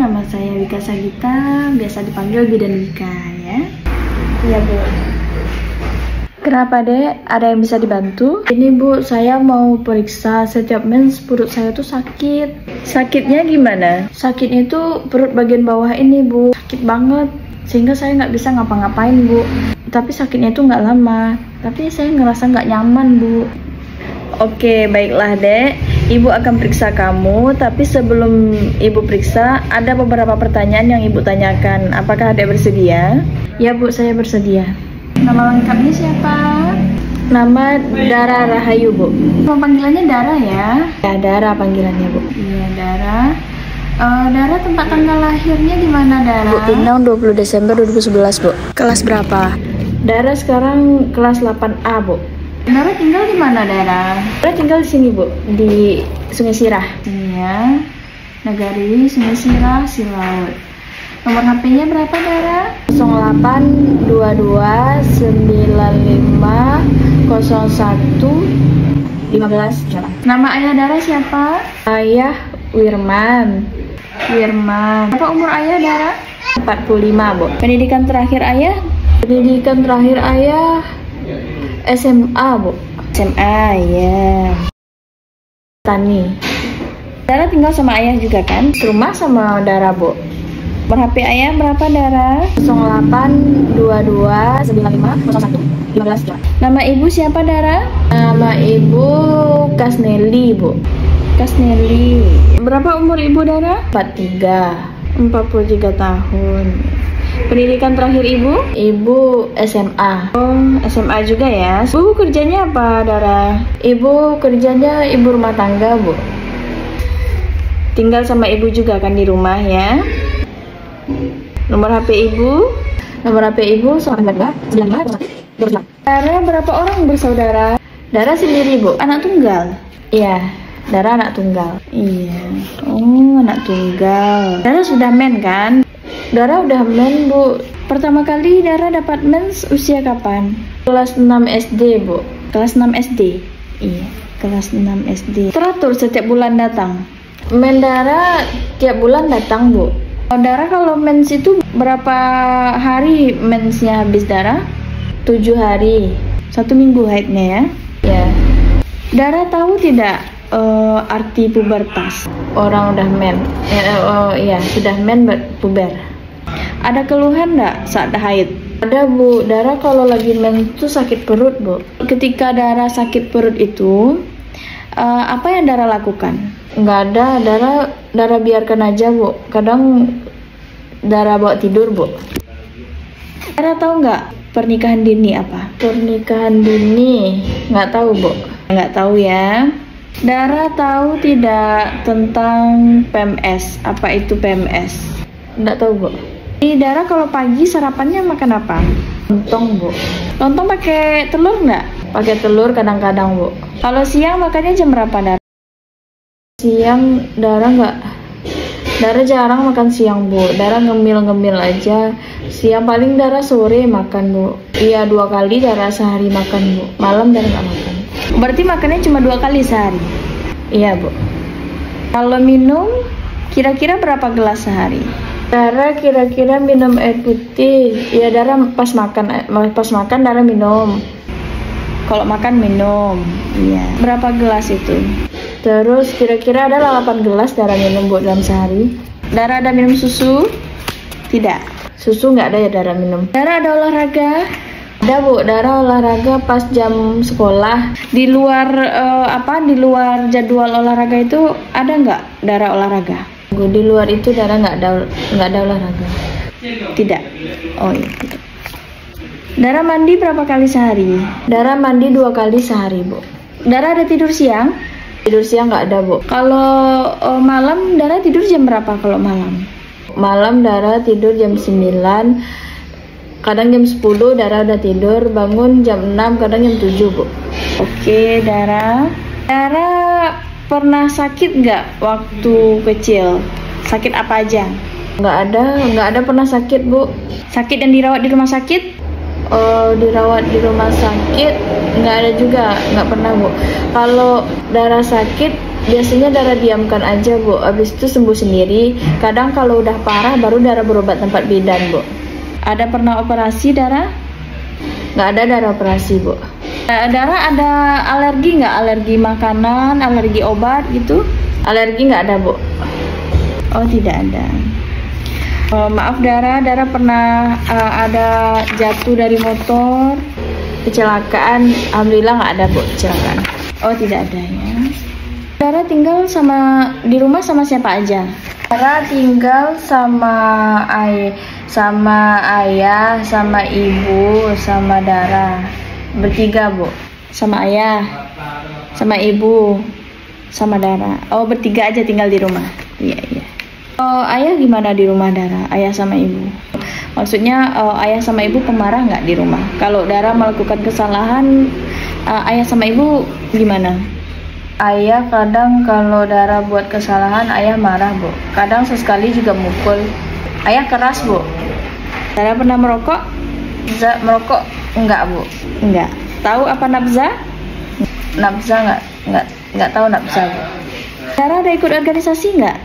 nama saya Wika Sagita, biasa dipanggil Bidan Wika ya. Iya Bu. Kenapa Dek? Ada yang bisa dibantu? Ini Bu, saya mau periksa setiap mens perut saya tuh sakit. Sakitnya gimana? Sakitnya itu perut bagian bawah ini Bu, sakit banget. Sehingga saya nggak bisa ngapa-ngapain Bu. Tapi sakitnya itu nggak lama. Tapi saya ngerasa nggak nyaman Bu. Oke, baiklah Dek. Ibu akan periksa kamu, tapi sebelum Ibu periksa, ada beberapa pertanyaan yang Ibu tanyakan. Apakah Dek bersedia? Ya Bu, saya bersedia. Nama lengkapnya siapa? Nama Dara Rahayu Bu. Nama panggilannya Dara ya? Ya, Dara panggilannya Bu. Iya, Dara. Dara tempat tanggal lahirnya di mana Dara? Bu, Pinang 20 Desember 2011 Bu. Kelas berapa? Dara sekarang kelas 8A Bu. Dara tinggal di mana Dara? Dara tinggal di sini Bu, di Sungai Sirah. Iya, Nagari, Sungai Sirah, Silaut. Nomor HP-nya berapa Dara? 0822950115. Nama ayah Dara siapa? Ayah Wirman. Berapa umur ayah Dara? 45 Bu. Pendidikan terakhir ayah? Pendidikan terakhir ayah SMA Bu. SMA ya. Tani. Dara tinggal sama ayah juga kan? Rumah sama Dara Bu. Nomor HP ayah berapa Dara? 0822950115. Nama ibu siapa Dara? Nama ibu Kasneli Bu. Kasneli. Berapa umur ibu Dara? 43 tahun. Pendidikan terakhir ibu? Ibu SMA. Oh, SMA juga ya. Ibu kerjanya apa Dara? Ibu kerjanya ibu rumah tangga Bu. Tinggal sama ibu juga kan di rumah ya. Nomor HP ibu? Nomor HP ibu 0992. Dara berapa orang bersaudara? Dara sendiri Bu. Anak tunggal? Iya, Dara anak tunggal. Iya. Oh, anak tunggal. Dara sudah men kan? Dara udah men Bu. Pertama kali Dara dapat mens usia kapan? Kelas 6 SD Bu. Kelas 6 SD? Iya, kelas 6 SD. Teratur setiap bulan datang? Men Dara tiap bulan datang Bu. Dara kalau mens itu berapa hari mensnya habis Dara? 7 hari. 1 minggu haidnya ya? Ya. Dara tahu tidak arti pubertas? Orang udah men. Iya, sudah men puber. Ada keluhan nggak saat haid? Ada Bu. Dara kalau lagi men itu sakit perut Bu. Ketika Dara sakit perut itu, apa yang Dara lakukan? Nggak ada. Dara biarkan aja Bu. Kadang Dara bawa tidur Bu. Dara tahu nggak pernikahan dini apa? Pernikahan dini nggak tahu Bu. Nggak tahu ya. Dara tahu tidak tentang PMS? Apa itu PMS? Nggak tahu Bu. Dara kalau pagi sarapannya makan apa? Lontong Bu. Lontong pakai telur nggak? Pakai telur kadang-kadang Bu. Kalau siang makannya jam berapa Dara? Siang Dara jarang makan siang Bu. Dara ngemil aja. Siang paling Dara sore makan Bu. Iya 2 kali Dara sehari makan Bu. Malam Dara nggak makan. Berarti makannya cuma 2 kali sehari? Iya Bu. Kalau minum kira-kira berapa gelas sehari? Dara kira-kira minum air putih. Ya Dara pas makan Dara minum. Kalau makan minum. Iya. Berapa gelas itu? Terus kira-kira ada 8 gelas Dara minum Bu dalam sehari. Dara ada minum susu? Tidak. Susu nggak ada ya Dara minum. Dara ada olahraga? Ada Bu. Dara olahraga pas jam sekolah. Di luar di luar jadwal olahraga itu ada nggak Dara olahraga? Di luar itu Dara nggak ada olahraga. Tidak. Oh iya tidak. Dara mandi berapa kali sehari? Dara mandi 2 kali sehari Bu. Dara ada tidur siang? Tidur siang nggak ada Bu. Kalau malam Dara tidur jam berapa kalau malam? Malam Dara tidur jam 9. Kadang jam 10 Dara udah tidur. Bangun jam 6, kadang jam 7 Bu. Oke Dara. Dara pernah sakit nggak waktu kecil? Sakit apa aja? Nggak ada pernah sakit Bu. Sakit yang dirawat di rumah sakit? dirawat di rumah sakit nggak ada juga, nggak pernah Bu. Kalau darah sakit biasanya darah diamkan aja Bu, habis itu sembuh sendiri. Kadang kalau udah parah baru darah berobat tempat bidan Bu. Ada pernah operasi darah? Nggak ada darah operasi Bu. Darah ada alergi nggak? Alergi makanan, alergi obat gitu? Alergi nggak ada Bu? Oh tidak ada. Maaf Dara pernah ada jatuh dari motor, kecelakaan? Alhamdulillah nggak ada Bu kecelakaan. Oh tidak ada ya. Dara tinggal di rumah sama siapa aja? Dara tinggal sama ayah, sama ibu, sama Dara. Bertiga Bu. Sama ayah, sama ibu, sama Dara. Oh bertiga aja tinggal di rumah. Iya. Oh, ayah gimana di rumah Dara? Ayah sama ibu. Maksudnya ayah sama ibu pemarah nggak di rumah? Kalau Dara melakukan kesalahan, ayah sama ibu gimana? Ayah kadang kalau Dara buat kesalahan, ayah marah Bu. Kadang sesekali juga mukul. Ayah keras Bu. Dara pernah merokok? Merokok? Enggak Bu. Enggak. Tahu apa nabza? Nabza nggak tahu nabza Bu. Dara ada ikut organisasi nggak?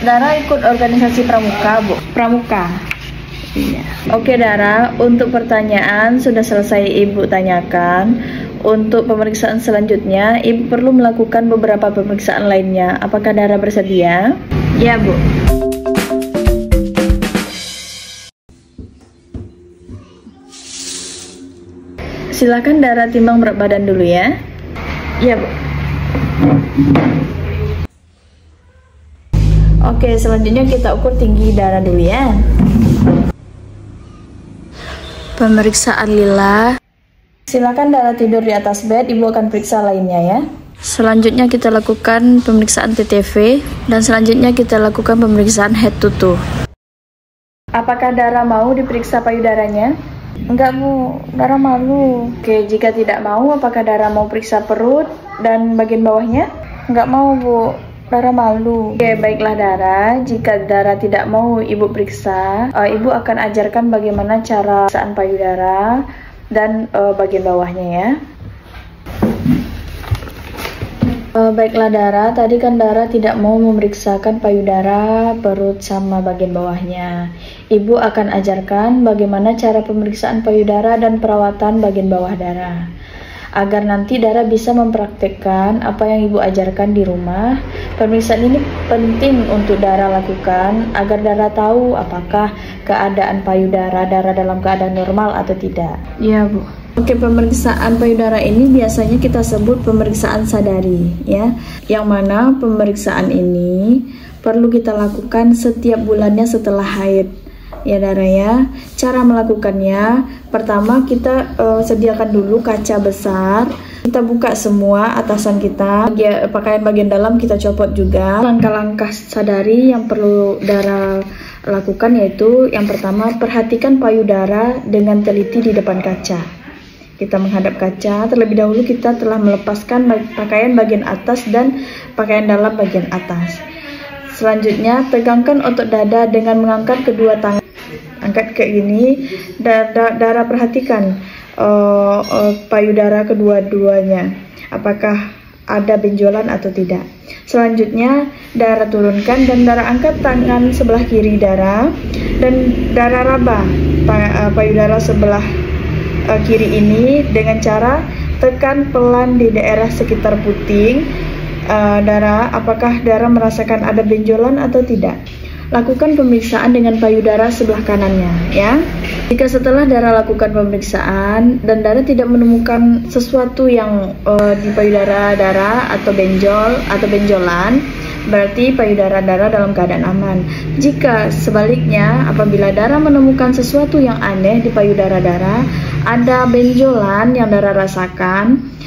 Dara ikut organisasi pramuka Bu. Pramuka. Iya. Oke Dara, untuk pertanyaan sudah selesai Ibu tanyakan. Untuk pemeriksaan selanjutnya, Ibu perlu melakukan beberapa pemeriksaan lainnya. Apakah Dara bersedia? Ya Bu. Silakan Dara timbang berat badan dulu ya. Ya Bu. Oke, selanjutnya kita ukur tinggi Dara dulu ya. Pemeriksaan lila. Silakan Dara tidur di atas bed, Ibu akan periksa lainnya ya. Selanjutnya kita lakukan pemeriksaan TTV dan selanjutnya kita lakukan pemeriksaan head to toe. Apakah Dara mau diperiksa payudaranya? Enggak Bu, Dara malu. Oke, jika tidak mau, apakah Dara mau periksa perut dan bagian bawahnya? Enggak mau Bu, Dara malu. Oke, baiklah Dara. Jika Dara tidak mau Ibu periksa, Ibu akan ajarkan bagaimana cara pemeriksaan payudara dan bagian bawahnya ya. Baiklah Dara, tadi kan Dara tidak mau memeriksakan payudara, perut, sama bagian bawahnya. Ibu akan ajarkan bagaimana cara pemeriksaan payudara dan perawatan bagian bawah Dara. Agar nanti Dara bisa mempraktekkan apa yang Ibu ajarkan di rumah. Pemeriksaan ini penting untuk Dara lakukan agar Dara tahu apakah keadaan payudara Dara dalam keadaan normal atau tidak. Iya Bu. Oke, pemeriksaan payudara ini biasanya kita sebut pemeriksaan sadari ya. Yang mana pemeriksaan ini perlu kita lakukan setiap bulannya setelah haid. Ya Dara ya, cara melakukannya pertama kita sediakan dulu kaca besar, kita buka semua atasan kita, pakaian bagian dalam kita copot juga. Langkah-langkah sadari yang perlu Dara lakukan yaitu yang pertama, perhatikan payudara dengan teliti di depan kaca. Kita menghadap kaca, terlebih dahulu kita telah melepaskan pakaian bagian atas dan pakaian dalam bagian atas. Selanjutnya, tegangkan otot dada dengan mengangkat kedua tangan. Angkat kayak gini, Dara perhatikan payudara kedua-duanya. Apakah ada benjolan atau tidak. Selanjutnya, Dara turunkan dan Dara angkat tangan sebelah kiri Dara. Dan Dara raba payudara sebelah kiri ini dengan cara tekan pelan di daerah sekitar puting. Dara, apakah Dara merasakan ada benjolan atau tidak? Lakukan pemeriksaan dengan payudara sebelah kanannya ya. Jika setelah Dara lakukan pemeriksaan dan Dara tidak menemukan sesuatu yang di payudara Dara atau benjolan, berarti payudara Dara dalam keadaan aman. Jika sebaliknya, apabila Dara menemukan sesuatu yang aneh di payudara Dara, ada benjolan yang Dara rasakan,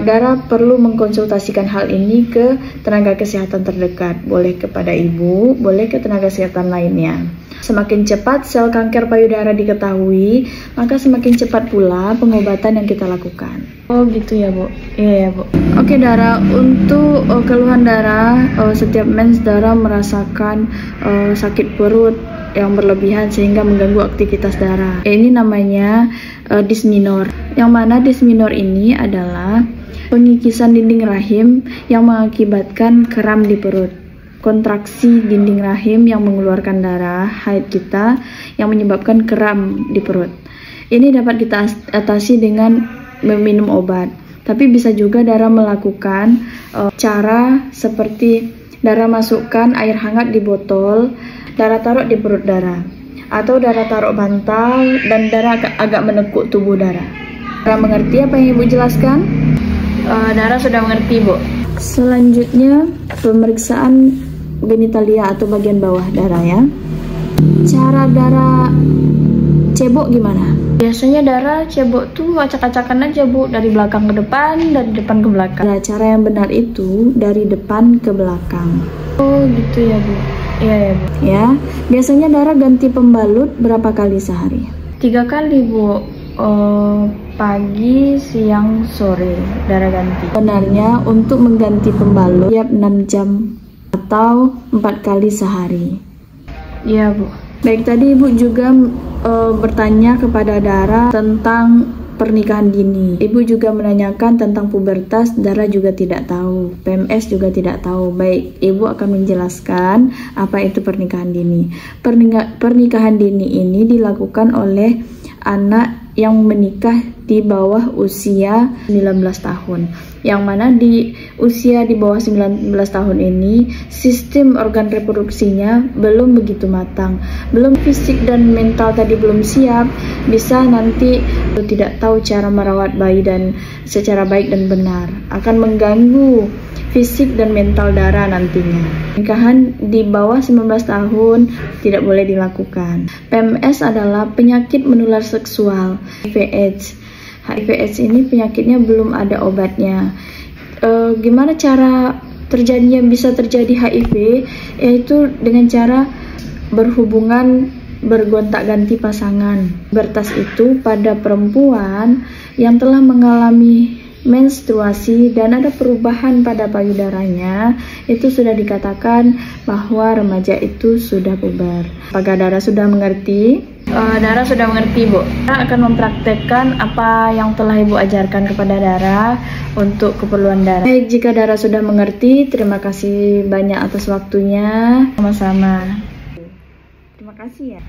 Dara perlu mengkonsultasikan hal ini ke tenaga kesehatan terdekat, boleh kepada ibu, boleh ke tenaga kesehatan lainnya. Semakin cepat sel kanker payudara diketahui, maka semakin cepat pula pengobatan yang kita lakukan. Oh gitu ya Bu? Iya ya Bu. Oke Dara, untuk keluhan Dara, setiap mens Dara merasakan sakit perut, yang berlebihan sehingga mengganggu aktivitas darah. Ini namanya disminor. Yang mana disminor ini adalah pengikisan dinding rahim yang mengakibatkan kram di perut. Kontraksi dinding rahim yang mengeluarkan darah haid kita yang menyebabkan kram di perut. Ini dapat kita atasi dengan meminum obat. Tapi bisa juga darah melakukan cara seperti darah masukkan air hangat di botol, darah taruh di perut darah, atau darah taruh bantal dan darah agak menekuk tubuh darah. Darah mengerti apa yang Ibu jelaskan? Darah sudah mengerti, Bu. Selanjutnya pemeriksaan genitalia atau bagian bawah darah ya. Cara darah cebok gimana? Biasanya darah cebok tuh acak-acakan aja, Bu, dari belakang ke depan, dari depan ke belakang. Nah, cara yang benar itu dari depan ke belakang. Oh, gitu ya, Bu. Iya ya, Bu. Ya, biasanya darah ganti pembalut berapa kali sehari? 3 kali, Bu. Pagi, siang, sore darah ganti. Benarnya untuk mengganti pembalut tiap 6 jam atau 4 kali sehari. Iya, Bu. Baik, tadi Ibu juga bertanya kepada Dara tentang pernikahan dini. Ibu juga menanyakan tentang pubertas, Dara juga tidak tahu. PMS juga tidak tahu. Baik, Ibu akan menjelaskan apa itu pernikahan dini. Pernikahan dini ini dilakukan oleh anak yang menikah di bawah usia 19 tahun. Yang mana di usia di bawah 19 tahun ini sistem organ reproduksinya belum begitu matang, belum fisik dan mental tadi belum siap, bisa nanti tidak tahu cara merawat bayi dan secara baik dan benar, akan mengganggu fisik dan mental Dara nantinya. Pernikahan di bawah 19 tahun tidak boleh dilakukan. PMS adalah penyakit menular seksual, HIV/AIDS. HIV/AIDS ini penyakitnya belum ada obatnya. Gimana cara terjadinya bisa terjadi HIV? Yaitu dengan cara berhubungan bergonta-ganti pasangan. Pubertas itu pada perempuan yang telah mengalami menstruasi dan ada perubahan pada payudaranya, itu sudah dikatakan bahwa remaja itu sudah puber. Apakah Dara sudah mengerti? Dara sudah mengerti, Bu. Dara akan mempraktekkan apa yang telah Ibu ajarkan kepada Dara untuk keperluan Dara. Baik, jika Dara sudah mengerti, terima kasih banyak atas waktunya. Sama-sama. Terima kasih ya.